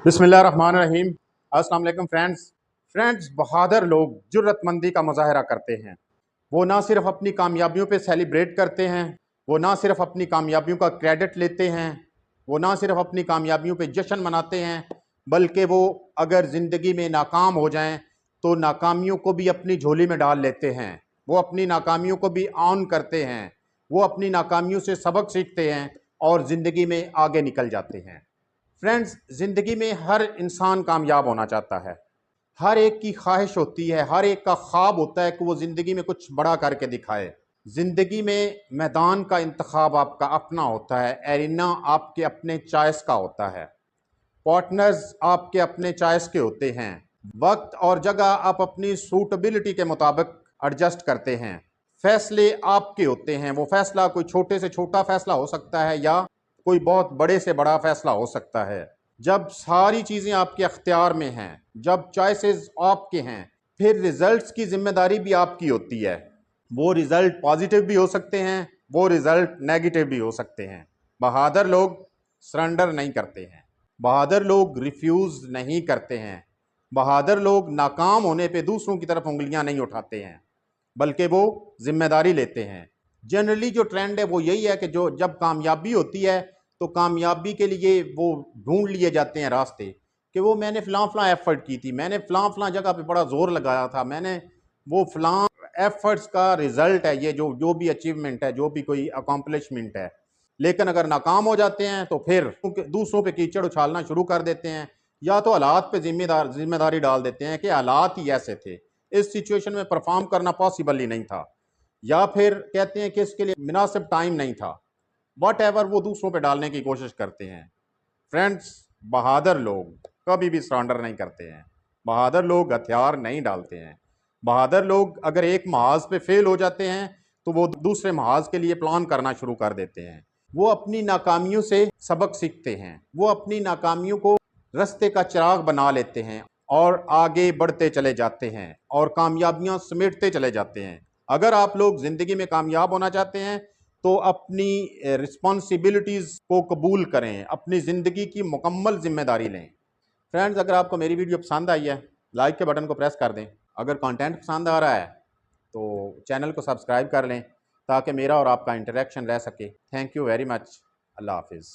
बिस्मिल्लाहिर्रहमानिर्रहीम। अस्सलाम वालेकुम फ्रेंड्स, बहादुर लोग जुर्रतमंदी का मुजाहरा करते हैं। वो ना सिर्फ अपनी कामयाबियों पे सेलिब्रेट करते हैं, वो ना सिर्फ अपनी कामयाबियों का क्रेडिट लेते हैं, वो ना सिर्फ अपनी कामयाबियों पे जश्न मनाते हैं, बल्कि वो अगर ज़िंदगी में नाकाम हो जाएं तो नाकामियों को भी अपनी झोली में डाल लेते हैं। वो अपनी नाकामियों को भी ऑन करते हैं, वो अपनी नाकामियों से सबक सीखते हैं और ज़िंदगी में आगे निकल जाते हैं। फ्रेंड्स, ज़िंदगी में हर इंसान कामयाब होना चाहता है। हर एक की ख्वाहिश होती है, हर एक का ख्वाब होता है कि वो ज़िंदगी में कुछ बड़ा करके दिखाए। ज़िंदगी में मैदान का इंतखाब आपका अपना होता है, एरिना आपके अपने चॉइस का होता है, पार्टनर्स आपके अपने चॉइस के होते हैं, वक्त और जगह आप अपनी सूटेबिलिटी के मुताबिक एडजस्ट करते हैं, फैसले आपके होते हैं। वो फैसला कोई छोटे से छोटा फैसला हो सकता है या कोई बहुत बड़े से बड़ा फैसला हो सकता है। जब सारी चीज़ें आपके अख्तियार में हैं, जब चॉइसेस आपके हैं, फिर रिजल्ट्स की जिम्मेदारी भी आपकी होती है। वो रिजल्ट पॉजिटिव भी हो सकते हैं, वो रिजल्ट नेगेटिव भी हो सकते हैं। बहादुर लोग सरेंडर नहीं करते हैं, बहादुर लोग रिफ्यूज़ नहीं करते हैं, बहादुर लोग नाकाम होने पे दूसरों की तरफ उंगलियां नहीं उठाते हैं, बल्कि वो जिम्मेदारी लेते हैं। जनरली जो ट्रेंड है वो यही है कि जो जब कामयाबी होती है तो कामयाबी के लिए वो ढूंढ लिए जाते हैं रास्ते कि वो मैंने फ़लाँ एफ़र्ट की थी, मैंने फ़लाँ जगह पे बड़ा ज़ोर लगाया था, मैंने वो फ़लाँ एफ़र्ट्स का रिज़ल्ट है ये जो जो भी अचीवमेंट है, जो भी कोई अकॉम्प्लिशमेंट है। लेकिन अगर नाकाम हो जाते हैं तो फिर दूसरों पे कीचड़ उछालना शुरू कर देते हैं, या तो हालात पे जिम्मेदारी डाल देते हैं कि हालात ही ऐसे थे, इस सिचुएशन में परफॉर्म करना पॉसिबल ही नहीं था, या फिर कहते हैं कि इसके लिए मुनासिब टाइम नहीं था। वट एवर वो दूसरों पे डालने की कोशिश करते हैं। फ्रेंड्स, बहादुर लोग कभी भी सरेंडर नहीं करते हैं, बहादुर लोग हथियार नहीं डालते हैं। बहादुर लोग अगर एक महाज पे फेल हो जाते हैं तो वो दूसरे महाज के लिए प्लान करना शुरू कर देते हैं। वो अपनी नाकामियों से सबक सीखते हैं, वो अपनी नाकामियों को रास्ते का चिराग बना लेते हैं और आगे बढ़ते चले जाते हैं और कामयाबियां समेटते चले जाते हैं। अगर आप लोग ज़िंदगी में कामयाब होना चाहते हैं तो अपनी रिस्पॉन्सिबिलिटीज़ को कबूल करें, अपनी ज़िंदगी की मुकम्मल ज़िम्मेदारी लें। फ्रेंड्स, अगर आपको मेरी वीडियो पसंद आई है, लाइक के बटन को प्रेस कर दें। अगर कंटेंट पसंद आ रहा है तो चैनल को सब्सक्राइब कर लें ताकि मेरा और आपका इंटरेक्शन रह सके। Thank you very much. Allah हाफिज़।